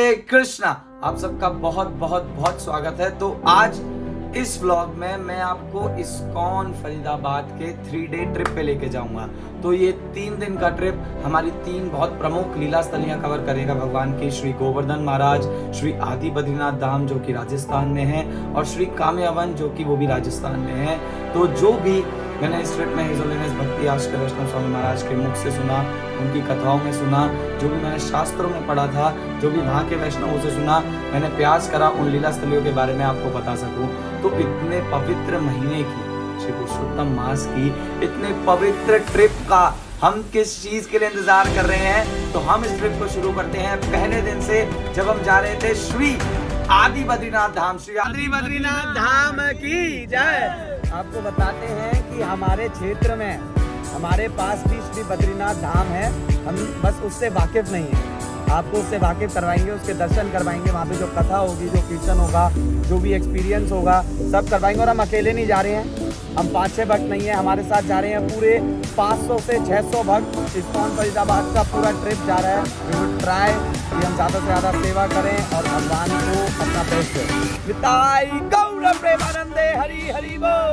हरे कृष्णा। आप सबका बहुत बहुत बहुत स्वागत है। तो आज इस व्लॉग में मैं आपको इस्कॉन फरीदाबाद के 3 डे ट्रिप पे लेके जाऊंगा। तो ये 3 दिन का ट्रिप हमारी 3 बहुत प्रमुख लीला स्थलियां कवर करेगा भगवान के। श्री गोवर्धन महाराज, श्री आदि बद्रीनाथ धाम जो कि राजस्थान में है, और श्री कामयावन जो कि वो भी राजस्थान में है। तो जो भी मैंने इस ट्रिप में हिज होलीनेस भक्ति आश्रय वैष्णव स्वामी महाराज के मुख से सुना, उनकी कथाओं में सुना, जो भी मैंने शास्त्रों में पढ़ा था, जो भी वहाँ के वैष्णवों से सुना, मैंने प्रयास करा उन लीला स्थलियों के बारे में आपको बता सकूं। तो इतने पवित्र महीने की, श्री पुरुषोत्तम मास की इतने पवित्र ट्रिप का हम किस चीज के लिए इंतजार कर रहे हैं। तो हम इस ट्रिप को शुरू करते हैं पहले दिन से, जब हम जा रहे थे श्री आदि बद्रीनाथ धाम। श्री आदि बद्रीनाथ धाम की जय। आपको बताते हैं कि हमारे क्षेत्र में हमारे पास भी श्री बद्रीनाथ धाम है, हम बस उससे वाकिफ नहीं है। आपको उससे वाकिफ करवाएंगे, उसके दर्शन करवाएंगे, वहाँ पे जो कथा होगी, जो कीर्तन होगा, जो भी एक्सपीरियंस होगा, सब करवाएंगे। और हम अकेले नहीं जा रहे हैं, हम 5-6 भक्त नहीं है, हमारे साथ जा रहे हैं पूरे 500 से 600 भक्त। इस्कॉन फरीदाबाद का पूरा ट्रिप जा रहा है। वी विल ट्राई कि हम ज़्यादा से ज़्यादा सेवा करें और भगवान को अपना बेस्ट दें। निताई गौर प्रेमानंदे हरि हरि बोल।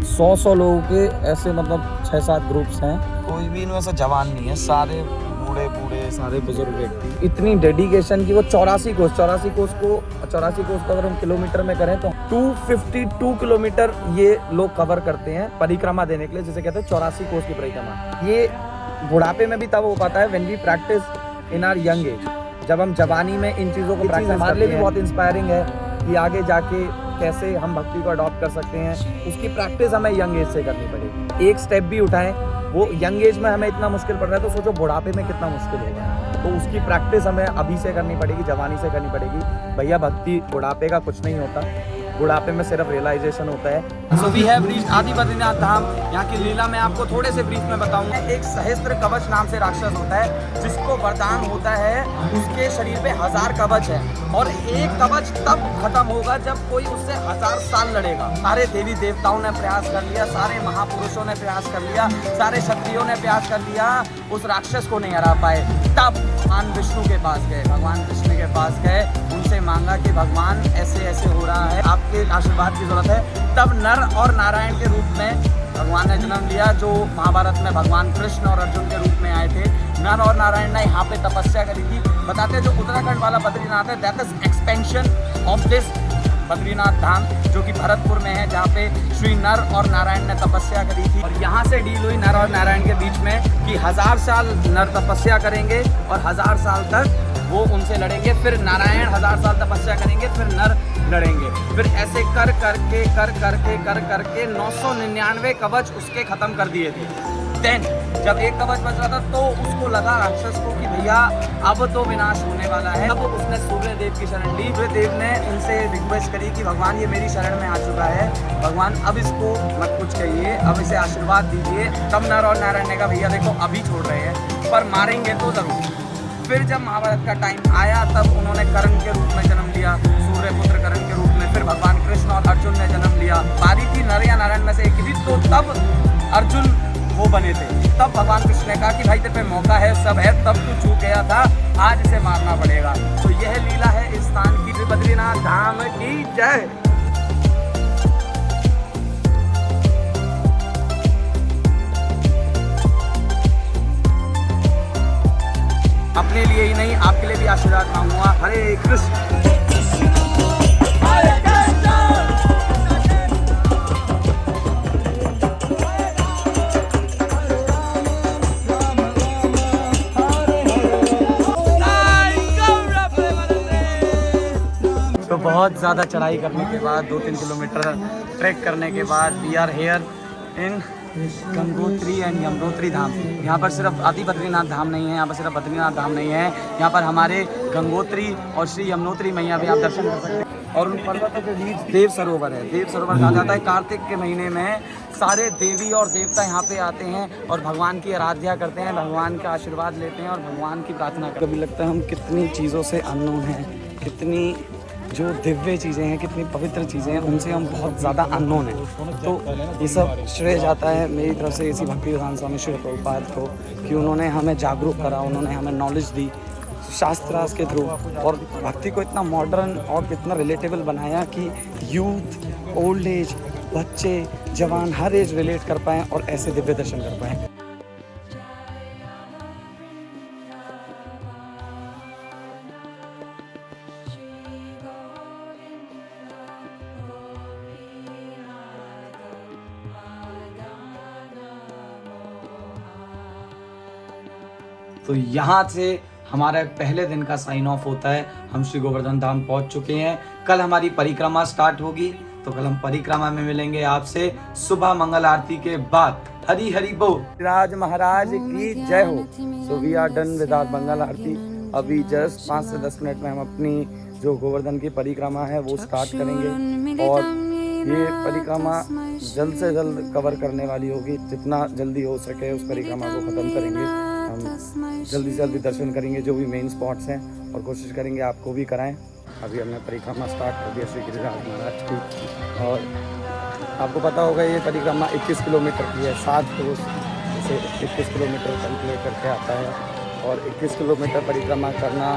100 लोगों के ऐसे मतलब 6-7 ग्रुप्स हैं। कोई भी इनमें से जवान नहीं है, सारे बूढ़े सारे बुजुर्ग व्यक्ति। इतनी डेडिकेशन की वो 84 कोस को अगर हम किलोमीटर में करें तो 252 किलोमीटर ये लोग कवर करते हैं परिक्रमा देने के लिए, जिसे कहते हैं 84 कोस की परिक्रमा। ये बुढ़ापे में भी तब हो पाता है when we practice in our young age, जब हम जवानी में इन चीज़ों को प्रैक्टिस। हमारे लिए भी बहुत इंस्पायरिंग है कि आगे जाके कैसे हम भक्ति को अडॉप्ट कर सकते हैं। उसकी प्रैक्टिस हमें यंग एज से करनी पड़ेगी। एक स्टेप भी उठाएं, वो यंग एज में हमें इतना मुश्किल पड़ रहा है, तो सोचो बुढ़ापे में कितना मुश्किल होगा। तो उसकी प्रैक्टिस हमें अभी से करनी पड़ेगी, जवानी से करनी पड़ेगी। भैया भक्ति बुढ़ापे का कुछ नहीं होता, बुढ़ापे में सिर्फ रियलाइजेशन होता है। सो वी हैव रीच्ड आदि बद्रीनाथ धाम। यहाँ की लीला मैं आपको थोड़े से ब्रीफ में बताऊंगा। एक सहस्त्र कवच नाम से राक्षस होता है, जिसको वरदान होता है, उसके शरीर पे 1000 कवच है, और एक कवच तब खत्म होगा जब कोई उससे 1000 साल लड़ेगा। सारे देवी देवताओं ने प्रयास कर लिया, सारे महापुरुषों ने प्रयास कर लिया, सारे क्षत्रियों ने प्रयास कर लिया, उस राक्षस को नहीं हरा पाए। तब भगवान विष्णु के पास गए, भगवान कृष्ण के पास गए, उनसे मांगा कि भगवान ऐसे ऐसे हो रहा है, आपके आशीर्वाद की जरूरत है। तब नर और नारायण के रूप में भगवान ने जन्म लिया, जो महाभारत में भगवान कृष्ण और अर्जुन के रूप में आए थे। नर और नारायण ने यहाँ पे तपस्या करी थी। बताते हैं जो उत्तराखंड वाला बद्रीनाथ है, that is expansion of this Badrinath Dham, जो कि भरतपुर में है, जहाँ पे श्री नर और नारायण ने तपस्या करी थी। और यहाँ से डील हुई नर और नारायण के बीच में कि 1000 साल नर तपस्या करेंगे और 1000 साल तक वो उनसे लड़ेंगे। फिर नारायण 1000 साल तपस्या करेंगे, फिर नर लड़ेंगे। फिर ऐसे कर करके 999 कवच उसके खत्म कर दिए थे। देन जब एक कवच बच रहा था, तो उसको लगा राक्षस को कि भैया अब तो विनाश होने वाला है। अब उसने सूर्य देव की शरण ली। सूर्य देव ने उनसे रिक्वेस्ट करी कि भगवान ये मेरी शरण में आ चुका है, भगवान अब इसको मत कुछ कहिए, अब इसे आशीर्वाद दीजिए। तब नर और नारायण ने कहा भैया देखो अभी छोड़ रहे हैं, पर मारेंगे तो जरूर। फिर जब महाभारत का टाइम आया, तब उन्होंने कर्ण के रूप में जन्म लिया, सूर्यपुत्र कर्ण के रूप में। फिर भगवान कृष्ण और अर्जुन ने जन्म लिया। बारी थी नर या नारायण में से एक थी, तो तब अर्जुन वो बने थे। तब भगवान कृष्ण ने कहा कि भाई तेरे पे मौका है, सब है, तब तू चूक गया था, आज इसे मारना पड़ेगा। तो यह लीला है इस स्थान की। श्री बद्रीनाथ धाम की जय। अपने लिए ही नहीं, आपके लिए भी आशीर्वाद मांगूंगा। हरे कृष्ण। तो बहुत ज़्यादा चढ़ाई करने के बाद, 2-3 किलोमीटर ट्रैक करने के बाद, we are here in Gangotri and Yamunotri Dham. यहाँ पर सिर्फ आदि बद्रीनाथ धाम नहीं है, यहाँ पर सिर्फ बद्रीनाथ धाम नहीं है, यहाँ पर हमारे गंगोत्री और श्री यमुनोत्री मैया भी आप दर्शन कर सकते हैं। और उन पर्वतों के बीच देव सरोवर है। देव सरोवर कहा जाता है। कार्तिक के महीने में सारे देवी और देवता यहाँ पे आते हैं और भगवान की आराधना करते हैं, भगवान का आशीर्वाद लेते हैं और भगवान की प्रार्थना करते हैं। कभी लगता है हम कितनी चीज़ों से अननोन हैं, कितनी जो दिव्य चीज़ें हैं, कितनी पवित्र चीज़ें हैं, उनसे हम बहुत ज़्यादा अननोन हैं। तो ये सब श्रेय जाता है मेरी तरफ से इसी भक्ति वेदांत स्वामी श्री प्रभुपाद को, कि उन्होंने हमें जागरूक करा, उन्होंने हमें नॉलेज दी। शास्त्रास के थ्रू और भक्ति को इतना मॉडर्न और कितना रिलेटेबल बनाया कि यूथ, ओल्ड एज, बच्चे, जवान हर एज रिलेट कर पाएँ और ऐसे दिव्य दर्शन कर पाएँ। तो यहाँ से हमारा पहले दिन का साइन ऑफ होता है। हम श्री गोवर्धन धाम पहुँच चुके हैं। कल हमारी परिक्रमा स्टार्ट होगी, तो कल हम परिक्रमा में मिलेंगे आपसे सुबह मंगल आरती के बाद। हरी हरी बोल। राज महाराज की जय हो। So we are done with our Mangal Aarti. अभी जस्ट 5 से 10 मिनट में हम अपनी जो गोवर्धन की परिक्रमा है वो स्टार्ट करेंगे और ये परिक्रमा जल्द से जल्द कवर करने वाली होगी। जितना जल्दी हो सके उस परिक्रमा को ख़त्म करेंगे। हम जल्दी से जल्दी दर्शन करेंगे जो भी मेन स्पॉट्स हैं और कोशिश करेंगे आपको भी कराएं। अभी हमने परिक्रमा स्टार्ट कर दिया श्री गिरिराज महाराज की और आपको पता होगा ये परिक्रमा 21 किलोमीटर की है। 7 रोज से 21 किलोमीटर कंप्लीट करके आता है और 21 किलोमीटर परिक्रमा करना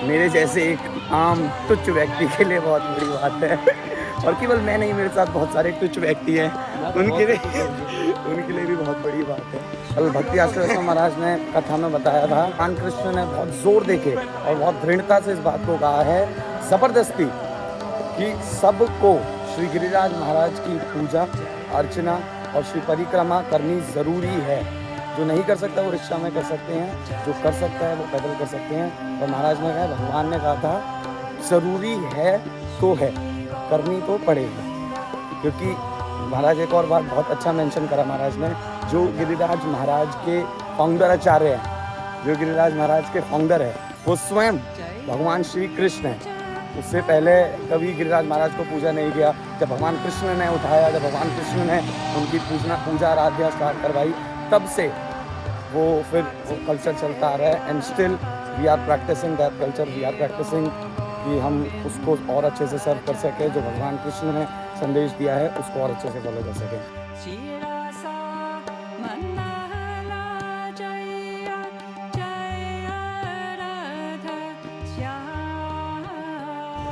मेरे जैसे एक आम तुच्छ व्यक्ति के लिए बहुत बड़ी बात है। और केवल मैं नहीं, मेरे साथ बहुत सारे तुच्छ व्यक्ति हैं, उनके लिए भी बहुत बड़ी बात है। कल भक्ति आश्रय महाराज ने कथा में बताया था, भगवान कृष्ण ने बहुत जोर देके और बहुत दृढ़ता से इस बात को कहा है, जबरदस्ती, कि सबको श्री गिरिराज महाराज की पूजा अर्चना और श्री परिक्रमा करनी ज़रूरी है। जो नहीं कर सकता वो रिक्शा में कर सकते हैं, जो कर सकता है वो पैदल कर सकते हैं। और महाराज ने कहा, भगवान ने कहा था ज़रूरी है तो है, करनी तो पड़ेगी। क्योंकि महाराज एक और बात बहुत अच्छा मेंशन करा महाराज ने, जो गिरिराज महाराज के फाउंडर आचार्य हैं, जो गिरिराज महाराज के फाउंडर है वो स्वयं भगवान श्री कृष्ण हैं। उससे पहले कभी गिरिराज महाराज को पूजा नहीं किया। जब भगवान कृष्ण ने उठाया, जब भगवान कृष्ण ने उनकी पूजा आराध्या स्टार्ट करवाई, तब से वो फिर वो कल्चर चलता आ रहा है। And still we are practicing that culture, we are practicing कि हम उसको और अच्छे से सर्व कर सकें। जो भगवान कृष्ण ने संदेश दिया है उसको और अच्छे से फॉलो कर सकें।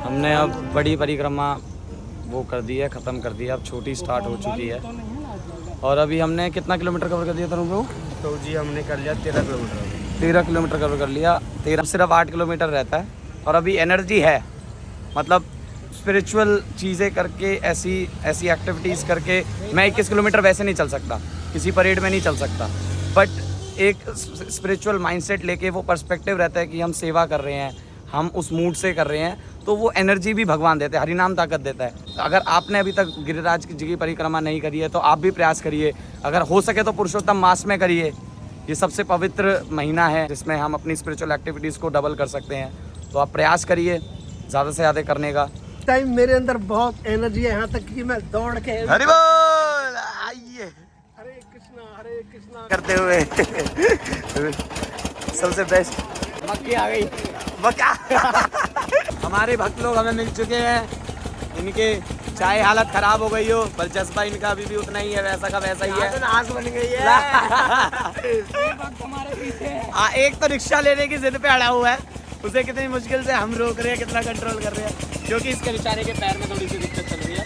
हमने अब बड़ी परिक्रमा वो कर दी है, ख़त्म कर दी है। अब छोटी स्टार्ट हो चुकी है और अभी हमने कितना किलोमीटर कवर कर दिया था लोगों? तो जी हमने कर लिया 13 किलोमीटर। 13 किलोमीटर कवर कर लिया। 13 सिर्फ 8 किलोमीटर रहता है और अभी एनर्जी है। मतलब स्पिरिचुअल चीज़ें करके, ऐसी एक्टिविटीज़ करके मैं 21 किलोमीटर वैसे नहीं चल सकता, किसी परेड में नहीं चल सकता। बट एक स्पिरिचुअल माइंडसेट लेके वो पर्सपेक्टिव रहता है कि हम सेवा कर रहे हैं, हम उस मूड से कर रहे हैं, तो वो एनर्जी भी भगवान देते हैं। हरिनाम ताकत देता है। अगर आपने अभी तक गिरिराज जी की परिक्रमा नहीं करी है तो आप भी प्रयास करिए। अगर हो सके तो पुरुषोत्तम मास में करिए। ये सबसे पवित्र महीना है जिसमें हम अपनी स्पिरिचुअल एक्टिविटीज़ को डबल कर सकते हैं। तो आप प्रयास करिए ज़्यादा से ज़्यादा करने का। टाइम मेरे अंदर बहुत एनर्जी है, यहाँ तक कि मैं दौड़ के हरि बोल आइए हरे कृष्णा करते हुए सबसे बेस्ट मक्की आ गई। मक्का हमारे भक्त लोग हमें मिल चुके हैं। इनके चाहे हालत खराब हो गई हो पर जज्बा इनका अभी भी उतना ही है, वैसा का वैसा ही है। आस बन गई है। हमारे पीछे एक तो रिक्शा लेने की जिद पे अड़ा हुआ है, उसे कितनी मुश्किल से हम रोक रहे हैं, कितना कंट्रोल कर रहे हैं, क्योंकि इसके बेचारे के पैर में थोड़ी सी दिक्कत चल रही है।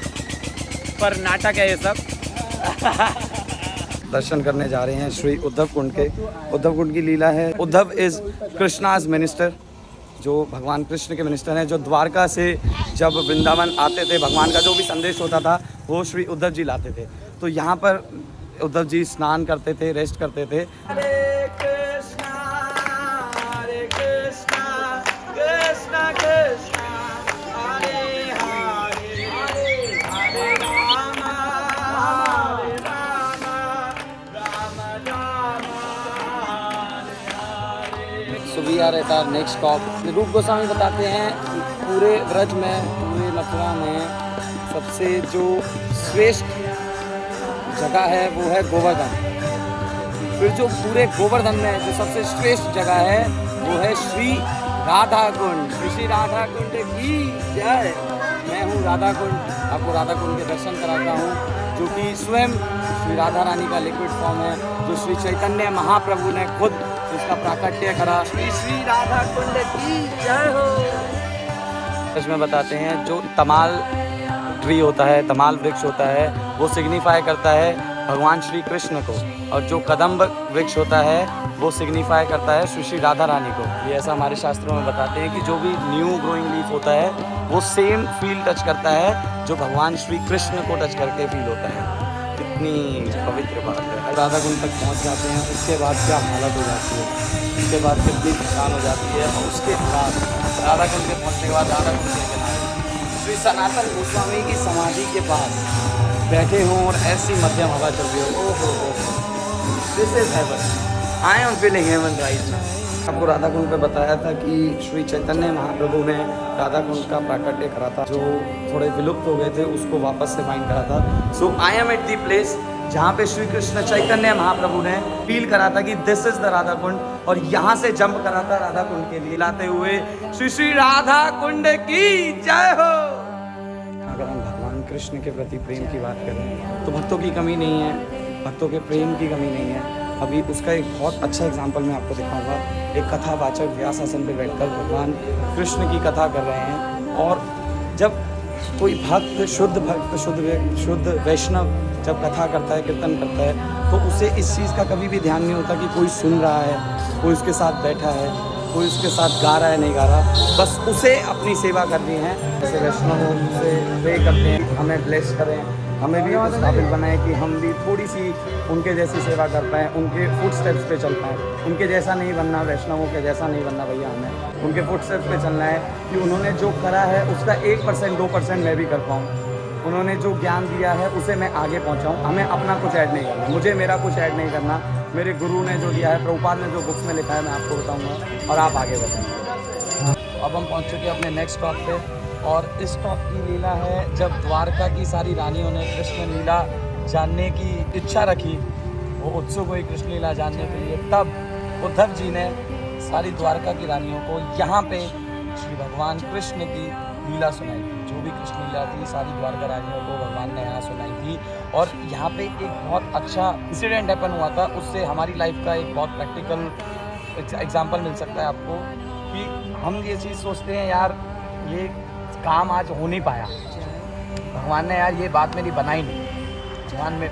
पर नाटक है ये सब। दर्शन करने जा रहे हैं श्री उद्धव कुंड के। उद्धव कुंड की लीला है, उद्धव इज कृष्णाज मिनिस्टर, जो भगवान कृष्ण के मिनिस्टर हैं, जो द्वारका से जब वृंदावन आते थे, भगवान का जो भी संदेश होता था वो श्री उद्धव जी लाते थे। तो यहाँ पर उद्धव जी स्नान करते थे, रेस्ट करते थे। हरे Krishna Krishna Krishna Hare Hare Hare Ram So we are at our next stop. रूप गोस्वामी बताते हैं पूरे व्रज में, पूरे मथुरा में सबसे जो श्रेष्ठ जगह है वो है गोवर्धन। फिर जो पूरे गोवर्धन में जो सबसे श्रेष्ठ जगह है वो है श्री राधा कुंड। श्री राधा कुंड की जय। मैं हूँ राधा कुंड, आपको राधा कुंड के दर्शन कराता हूँ, जो कि स्वयं श्री राधा रानी का लिक्विड फॉर्म है, जो श्री चैतन्य महाप्रभु ने खुद इसका प्राकट्य करा। श्री श्री राधा कुंड की जय हो। इसमें बताते हैं जो तमाल ट्री होता है, तमाल वृक्ष होता है, वो सिग्निफाई करता है भगवान श्री कृष्ण को, और जो कदम्ब वृक्ष होता है वो सिग्निफाई करता है श्री श्री राधा रानी को। ये ऐसा हमारे शास्त्रों में बताते हैं कि जो भी न्यू ग्रोइंग लीफ होता है वो सेम फील टच करता है जो भगवान श्री कृष्ण को टच करके फील होता है। कितनी पवित्र बात है। राधा कुंड तक पहुंच जाते हैं, उसके बाद क्या हालत हो जाती है, उसके बाद कितनी थकान हो जाती है, और उसके बाद राधा कुंड के पहुंचने के बाद राधा कुंड के किनारे श्री सनातन गोस्वामी की समाधि के पास बैठे हों और ऐसी मध्यम हवा चल रही हो, ओहो, this is heaven. I am feeling heaven right now. आपको राधा कुंड पे बताया था कि श्री चैतन्य महाप्रभु ने राधा कुंड का प्राकट्य करा था, जो थोड़े विलुप्त हो गए थे उसको वापस से फाइंड करा था। So I am at the place जहाँ पे श्री कृष्ण चैतन्य महाप्रभु ने फील करा था कि this is the Radha Kund, और यहाँ से जंप करा था राधा कुंड के लिए लाते हुए श्री श्री राधा कुंड की जय हो। अगर हम भगवान कृष्ण के प्रति प्रेम की बात करें तो भक्तों की कमी नहीं है, भक्तों के प्रेम की कमी नहीं है। अभी उसका एक बहुत अच्छा एग्जाम्पल मैं आपको दिखाऊंगा। एक कथावाचक व्यासासन पे बैठकर भगवान कृष्ण की कथा कर रहे हैं, और जब कोई भक्त शुद्ध वैष्णव जब कथा करता है, कीर्तन करता है, तो उसे इस चीज़ का कभी भी ध्यान नहीं होता कि कोई सुन रहा है, कोई उसके साथ बैठा है, कोई उसके साथ गा रहा है नहीं गा रहा, बस उसे अपनी सेवा करनी है। जैसे वैष्णव उसे प्रे करते हैं हमें ब्लेस करें, हमें भी उस काबिल बनाए कि हम भी थोड़ी सी उनके जैसी सेवा कर पाएँ, उनके फुट स्टेप्स पे चल पाएँ। उनके जैसा नहीं बनना, वैष्णवों के जैसा नहीं बनना भैया, हमें उनके फुट स्टेप्स पे चलना है कि उन्होंने जो करा है उसका 1% 2% मैं भी कर पाऊँ। उन्होंने जो ज्ञान दिया है उसे मैं आगे पहुँचाऊँ। हमें अपना कुछ ऐड नहीं करना, मुझे मेरा कुछ ऐड नहीं करना। मेरे गुरु ने जो दिया है, प्रभुपाद ने जो बुक्स में लिखा है, मैं आपको बताऊँगा और आप आगे बताएंगे। अब हम पहुँच चुके हैं अपने नेक्स्ट स्टॉप पे, और इस स्टॉप की लीला है जब द्वारका की सारी रानियों ने कृष्ण लीला जानने की इच्छा रखी, वो उत्सुक हुई कृष्ण लीला जानने के लिए, तब उद्धव जी ने सारी द्वारका की रानियों को यहाँ पे श्री भगवान कृष्ण की लीला सुनाई थी। जो भी कृष्ण लीला थी सारी द्वारका रानियों को भगवान ने यहाँ सुनाई थी, और यहाँ पे एक बहुत अच्छा इंसिडेंट हैपन हुआ था। उससे हमारी लाइफ का एक बहुत प्रैक्टिकल एग्जाम्पल मिल सकता है आपको, कि हम ये चीज़ सोचते हैं यार ये काम आज हो नहीं पाया, भगवान ने यार ये बात मेरी बनाई नहीं,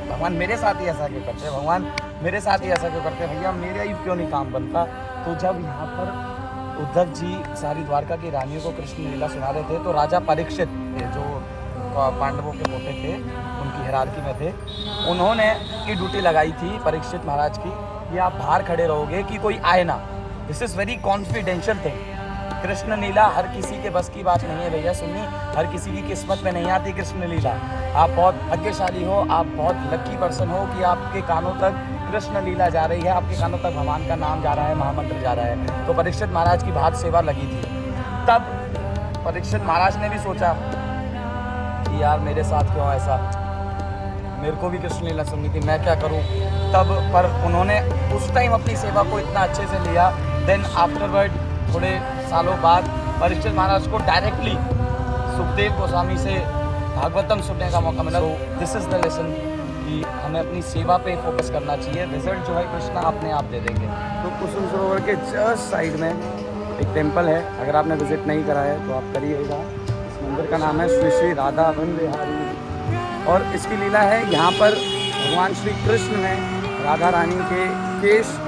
भगवान मेरे साथ ही ऐसा क्यों करते हैं, भगवान मेरे साथ ही ऐसा क्यों करते हैं, भैया मेरा ही क्यों नहीं काम बनता। तो जब यहाँ पर उद्धव जी सारी द्वारका की रानियों को कृष्ण लीला सुना रहे थे, तो राजा परीक्षित जो पांडवों के पोते थे, उनकी हिरार्की में थे, उन्होंने की ड्यूटी लगाई थी परीक्षित महाराज की कि आप बाहर खड़े रहोगे कि कोई आए ना। This is very confidential thing. Krishna Leela हर किसी के बस की बात नहीं है भैया, सुनिए, हर किसी की किस्मत में नहीं आती कृष्ण लीला। आप बहुत भाग्यशाली हो, आप बहुत लकी पर्सन हो कि आपके कानों तक कृष्ण लीला जा रही है, आपके कानों तक भगवान का नाम जा रहा है, महामंत्र जा रहा है। तो परीक्षित महाराज की भात सेवा लगी थी। तब परीक्षित महाराज ने भी सोचा कि यार मेरे साथ क्यों ऐसा, मेरे को भी कृष्ण लीला सुननी थी, मैं क्या करूं। तब पर उन्होंने उस टाइम अपनी सेवा को इतना अच्छे से लिया। देन आफ्टरवर्ड थोड़े सालों बाद परीक्षित महाराज को डायरेक्टली सुखदेव गोस्वामी से भागवतम सुनने का मौका मिला। दिस इज़ द लेसन कि हमें अपनी सेवा पे फोकस करना चाहिए, रिजल्ट जो है कृष्णा अपने आप दे देंगे। तो कुसुम सरोवर के जस्ट साइड में एक टेम्पल है, अगर आपने विजिट नहीं करा है तो आप करिएगा। इस मंदिर का नाम है श्री श्री राधा वन बिहारी, और इसकी लीला है यहाँ पर भगवान श्री कृष्ण ने राधा रानी के केश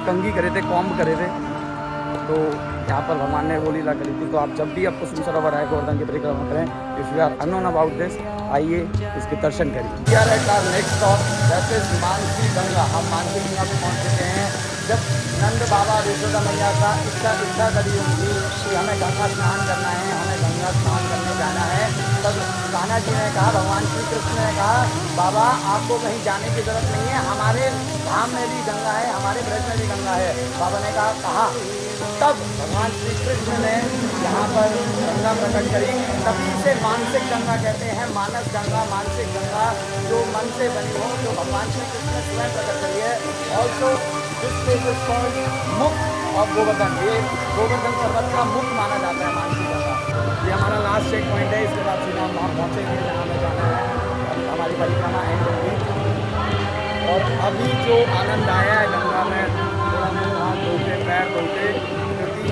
कंघी करे थे, कॉम्ब करे थे, तो यहाँ पर भगवान ने वो लीला करी थी। तो आप जब भी आप कुसुम सरोवर आए, गोवर्धन की परिक्रमा करें, if you are unknown about this, आइए इसके दर्शन करिए। क्या रहता है next stop, that is Mansi Ganga. हम मानसी गंगा पे पहुँच चुके हैं। जब नंद बाबा यशोदा मैया का इच्छा करी होगी कि हमें गंगा स्नान करना है, हमें गंगा स्नान करने जाना है, तब कान्हा जी ने कहा, भगवान श्री कृष्ण ने कहा, बाबा आपको कहीं जाने की जरूरत नहीं है, हमारे धाम में भी गंगा है, हमारे ब्रज में भी गंगा है। बाबा ने कहा तब भगवान श्री कृष्ण ने यहाँ पर गंगा प्रकट करी। तभी से मानसिक गंगा कहते हैं, मानस गंगा, मानसिक गंगा, जो मन से बनी हो, जो भगवान श्री कृष्ण ने स्वयं प्रकट करी है। Also this place is called मुख ऑफ गोवर्धन। ये गोवर्धन पर्वत का मुख माना जाता है मानसिक गंगा। ये हमारा लास्ट चेक पॉइंट है, इसके बाद सीधा हम वहाँ पहुँचेंगे जहाँ हमें जाना है, हमारी परिक्रमा एंड होगी। और अभी जो आनंद आया है गंगा में, थोड़ा मैं वहाँ धो के पैर धो के, क्योंकि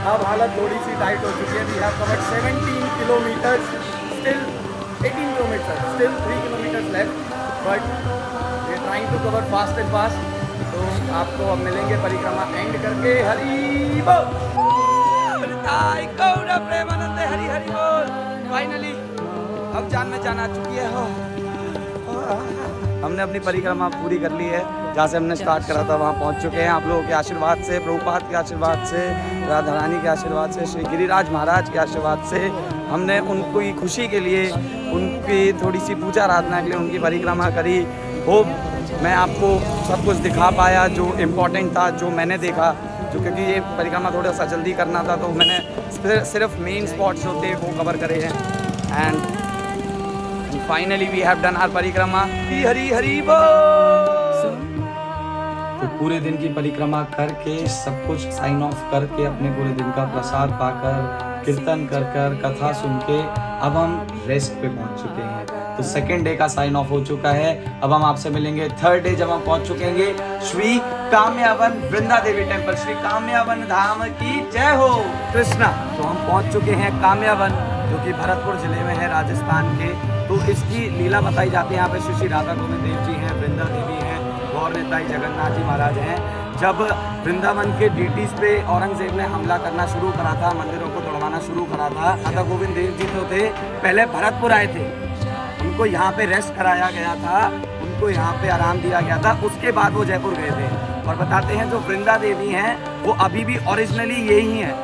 अब हालत थोड़ी सी टाइट हो चुकी है। We have covered 17 kilometre, still 18 kilometre, still 3 kilometre left, but we are trying to cover fast and fast. तो आपको अब मिलेंगे परिक्रमा एंड करके। हरि बोल, प्रेमानंदे, हरि हरि बोल। फाइनली अब जान में जान आ चुकी है। हमने अपनी परिक्रमा पूरी कर ली है। जहाँ से हमने स्टार्ट करा था वहाँ पहुँच चुके हैं। आप लोगों के आशीर्वाद से, प्रभुपाद के आशीर्वाद से, राधा रानी के आशीर्वाद से, श्री गिरिराज महाराज के आशीर्वाद से हमने उनकी खुशी के लिए, उनकी थोड़ी सी पूजा आराधना के लिए उनकी परिक्रमा करी। होप मैं आपको सब कुछ दिखा पाया जो इम्पोर्टेंट था, जो मैंने देखा, जो क्योंकि ये परिक्रमा थोड़ा सा जल्दी करना था तो मैंने सिर्फ मेन स्पॉट्स जो थे वो कवर करे हैं। And finally we have done our parikrama. Hari हरी बोल। तो पूरे दिन की परिक्रमा करके, सब कुछ साइन ऑफ करके, अपने पूरे दिन का प्रसाद पाकर, कीर्तन कर कर, कथा सुन के अब हम रेस्ट पे पहुंच चुके हैं। तो सेकेंड डे का साइन ऑफ हो चुका है। अब हम आपसे मिलेंगे थर्ड डे, जब हम पहुंच चुकेंगे श्री काम्यावन वृंदा देवी टेम्पल। श्री काम्यावन धाम की जय हो कृष्णा। तो हम पहुंच चुके हैं काम्यावन, जो कि भरतपुर जिले में है, राजस्थान के। तो इसकी लीला बताई जाती है। यहाँ पे श्री राधा गोविंद देव जी हैं, वृंदा देवी हैं, गौर निताई जगन्नाथ जी महाराज हैं। जब वृंदावन के डीटीज पे औरंगजेब ने हमला करना शुरू करा था, मंदिरों को तोड़वाना शुरू करा था, राधा गोविंद देव जी तो थे, पहले भरतपुर आए थे, उनको यहाँ पे रेस्ट कराया गया था, उनको यहाँ पे आराम दिया गया था, उसके बाद वो जयपुर गए थे। और बताते हैं जो वृंदा देवी हैं वो अभी भी ओरिजिनली यही हैं।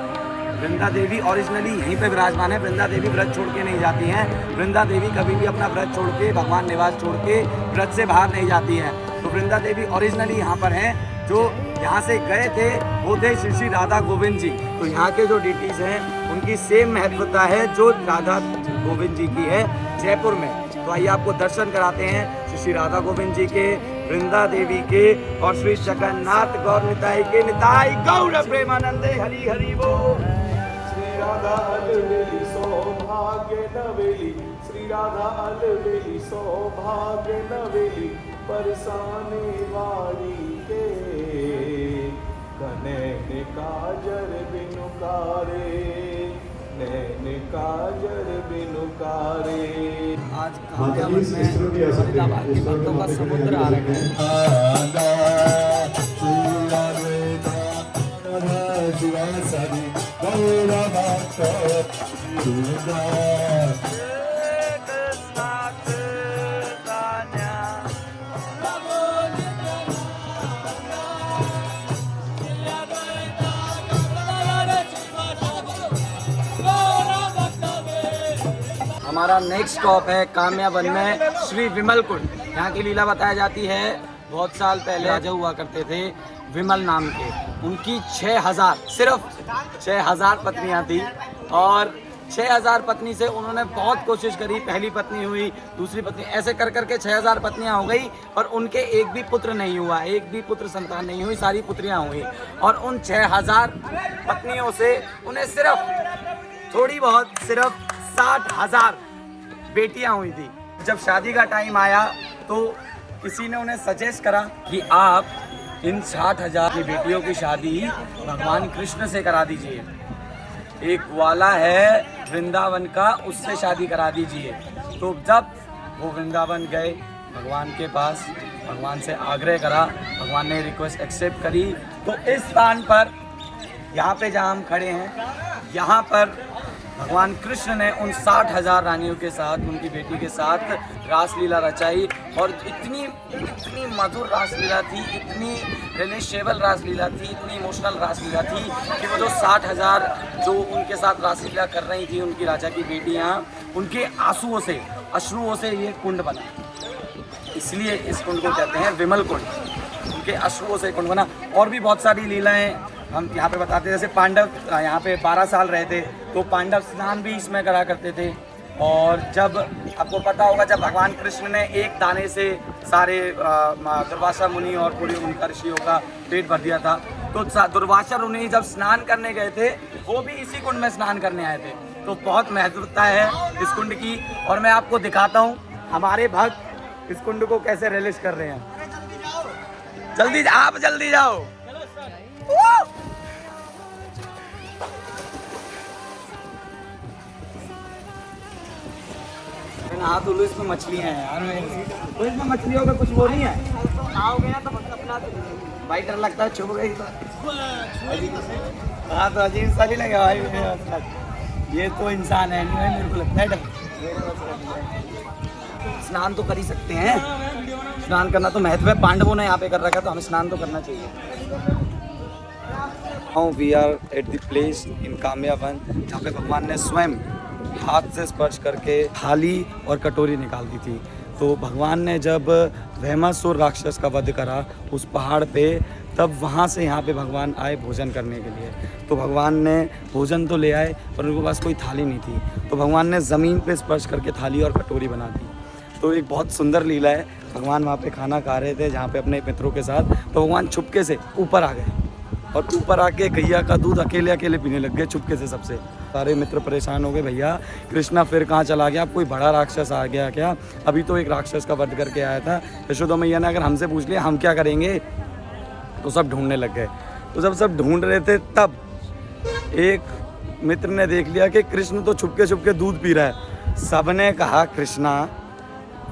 वृंदा देवी ओरिजिनली यहीं पे विराजमान है। वृंदा देवी व्रत छोड़ के नहीं जाती हैं। वृंदा देवी कभी भी अपना व्रत छोड़ के, भगवान निवास छोड़ के व्रत से बाहर नहीं जाती हैं। तो वृंदा देवी ओरिजिनली यहाँ पर हैं। जो यहाँ से गए थे वो थे श्री राधा गोविंद जी। तो यहाँ के जो डीटीज हैं उनकी सेम महत्वता है जो राधा गोविंद जी की है जयपुर में। तो आइए आपको दर्शन कराते हैं श्री राधा गोविंद जी के, वृंदा देवी के और श्री जगन्नाथ गौर निताई के। निताई गौर प्रेमानंदे, हरि हरि बोल। श्री राधा अलबेली सौभाग्य नवेली, श्री राधा अलबेली सौभाग्य नवेली, परसाने वाली के कनैन काजर बिनु कारे, नैन काजर बिनु कारे। आज कामयावन में फरीदाबाद के भक्तों का समुद्र आ रखा है। हमारा नेक्स्ट स्टॉप है काम्यावन में श्री विमल कुंड। यहाँ की लीला बताई जाती है। बहुत साल पहले राजा हुआ करते थे विमल नाम के, उनकी 6000 सिर्फ 6000 पत्नियाँ थी और 6000 पत्नी से उन्होंने बहुत कोशिश करी। पहली पत्नी हुई, दूसरी पत्नी, ऐसे कर करके 6000 पत्नियाँ हो गई और उनके एक भी पुत्र नहीं हुआ, एक भी पुत्र संतान नहीं हुई, सारी पुत्रियाँ हुई। और उन 6000 पत्नियों से उन्हें सिर्फ थोड़ी बहुत, सिर्फ 60,000 बेटियां हुई थी। जब शादी का टाइम आया तो किसी ने उन्हें सजेस्ट करा कि आप इन 60,000 की बेटियों की शादी भगवान कृष्ण से करा दीजिए। एक वाला है वृंदावन का, उससे शादी करा दीजिए। तो जब वो वृंदावन गए भगवान के पास, भगवान से आग्रह करा, भगवान ने रिक्वेस्ट एक्सेप्ट करी। तो इस स्थान पर, यहाँ पे जहाँ हम खड़े हैं, यहाँ पर भगवान कृष्ण ने उन 60,000 रानियों के साथ, उनकी बेटी के साथ रासलीला रचाई। और इतनी मधुर रासलीला थी, इतनी रिलेशेबल रासलीला थी, इतनी इमोशनल रासलीला थी कि वो जो 60,000 जो उनके साथ रासलीला कर रही थी, उनकी राजा की बेटियाँ, उनके आंसुओं से, अश्रुओं से ये कुंड बना। इसलिए इस कुंड को कहते हैं विमल कुंड। उनके अश्रुओं से कुंड बना। और भी बहुत सारी लीलाएँ हम यहाँ पे बताते हैं। जैसे पांडव यहाँ पे 12 साल रहे थे तो पांडव स्नान भी इसमें करा करते थे। और जब आपको पता होगा, जब भगवान कृष्ण ने एक दाने से सारे दुर्वासा मुनि और पूरी उनका ऋषियों का पेट भर दिया था, तो दुर्वासा मुनि जब स्नान करने गए थे वो भी इसी कुंड में स्नान करने आए थे। तो बहुत महत्वता है इस कुंड की। और मैं आपको दिखाता हूँ हमारे भक्त इस कुंड को कैसे रिलीज कर रहे हैं। जल्दी, आप जल्दी जाओ। हाथ उल्लू, इसमें मछलियाँ हैं यार, तो इसमें मछलियों का कुछ वो नहीं है, आओगे ना तो अपना भाई डर लगता है, छुप गई तो हाँ तो अजीब सा नहीं लगे भाई मेरे साथ। ये तो इंसान है नहीं भाई, मेरे को लगता है डर। स्नान तो कर ही सकते हैं, स्नान करना तो महत्व है, पांडवों ने यहाँ पे कर रखा है तो हमें स्नान तो करना चाहिए। Now we are at the place in Kamya one जहाँ पे भगवान ने स्वयं हाथ से स्पर्श करके थाली और कटोरी निकाल दी थी। तो भगवान ने जब वहमासुर राक्षस का वध करा उस पहाड़ पे, तब वहाँ से यहाँ पे भगवान आए भोजन करने के लिए। तो भगवान ने भोजन तो ले आए पर उनके पास कोई थाली नहीं थी, तो भगवान ने ज़मीन पे स्पर्श करके थाली और कटोरी बना दी। तो एक बहुत सुंदर लीला है। भगवान वहाँ पे खाना खा रहे थे जहाँ पे अपने मित्रों के साथ, तो भगवान चुपके से ऊपर आ गए और ऊपर आके गैया का दूध अकेले अकेले पीने लग गए चुपके से सबसे। सारे मित्र परेशान हो गए, भैया कृष्णा फिर कहाँ चला गया, अब कोई बड़ा राक्षस आ गया क्या? अभी तो एक राक्षस का वध करके आया था। यशोदा मैया ने अगर हमसे पूछ लिया हम क्या करेंगे, तो सब ढूंढने लग गए। तो जब सब ढूंढ रहे थे तब एक मित्र ने देख लिया कि कृष्ण तो छुपके छुपके दूध पी रहा है। सब ने कहा कृष्णा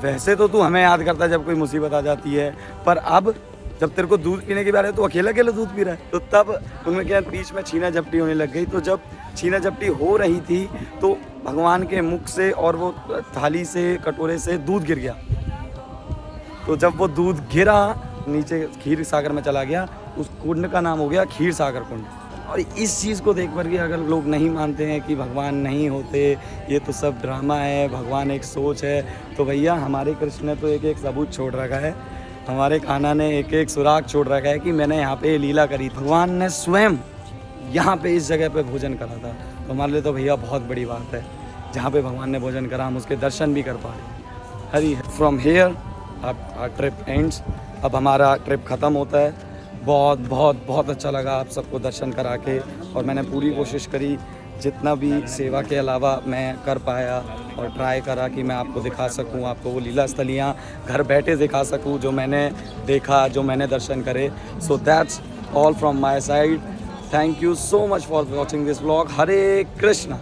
वैसे तो तू हमें याद करता है जब कोई मुसीबत आ जाती है, पर अब जब तेरे को दूध पीने की बात है तो अकेला अकेला दूध पी रहा है। तो तब उनमें क्या बीच में छीना झपटी होने लग गई। तो जब छीना झपटी हो रही थी तो भगवान के मुख से और वो थाली से कटोरे से दूध गिर गया। तो जब वो दूध गिरा नीचे क्षीर सागर में चला गया, उस कुंड का नाम हो गया क्षीर सागर कुंड। और इस चीज़ को देख कर भी अगर लोग नहीं मानते हैं कि भगवान नहीं होते, ये तो सब ड्रामा है, भगवान एक सोच है, तो भैया हमारे कृष्ण ने तो एक एक सबूत छोड़ रखा है, हमारे कान्हा ने एक एक सुराग छोड़ रखा है कि मैंने यहाँ पे लीला करी। भगवान ने स्वयं यहाँ पे इस जगह पे भोजन करा था, तो हमारे लिए तो भैया बहुत बड़ी बात है। जहाँ पे भगवान ने भोजन करा हम उसके दर्शन भी कर पाए। हरी from here our trip ends. अब हमारा ट्रिप ख़त्म होता है। बहुत बहुत बहुत अच्छा लगा आप सबको दर्शन करा के, और मैंने पूरी कोशिश करी जितना भी सेवा के अलावा मैं कर पाया और ट्राई करा कि मैं आपको दिखा सकूं, आपको वो लीला स्थलियाँ घर बैठे दिखा सकूं जो मैंने देखा, जो मैंने दर्शन करे। So that's all from my side. Thank you so much for watching this vlog. Hare Krishna.